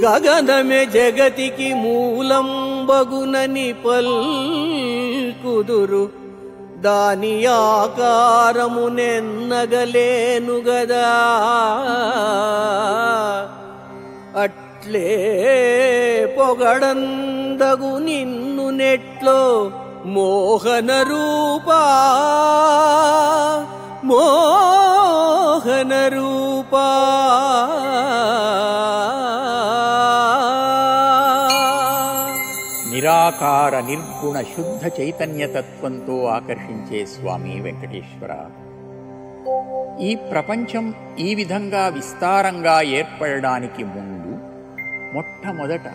గగనమే జగతికి మూలం బగునని పల్కుదురు, దాని ఆకారమునెన్నగలేను గదా. అట్లే పొగడందగు నిన్ను నెట్లో మోహన రూపా, మోహన రూపా. నిరాకార నిర్గుణ శుద్ధ చైతన్యతత్వంతో ఆకర్షించే స్వామి వెంకటేశ్వర, ఈ ప్రపంచం ఈ విధంగా విస్తారంగా ఏర్పడడానికి ముందు మొట్టమొదట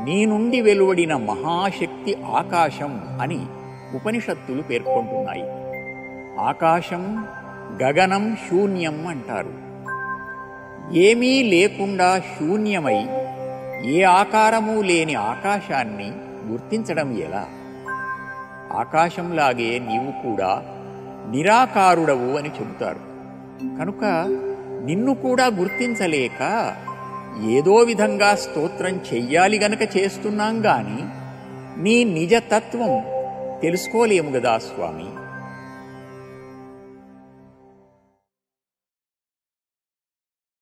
నీ నుండి వెలువడిన మహాశక్తి ఆకాశం అని ఉపనిషత్తులు పేర్కొంటున్నాయి. ఆకాశం, గగనం శూన్యం అంటారు. ఏమీ లేకుండా శూన్యమై ఏ ఆకారమూ లేని ఆకాశాన్ని గుర్తించడం ఎలా? ఆకాశంలాగే నీవు కూడా నిరాకారుడవు అని చెబుతారు. కనుక నిన్ను కూడా గుర్తించలేక ఏదో విధంగా స్తోత్రం చెయ్యాలి గనక చేస్తున్నాం గాని నీ నిజతత్వం తెలుసుకోలేము గదా స్వామి.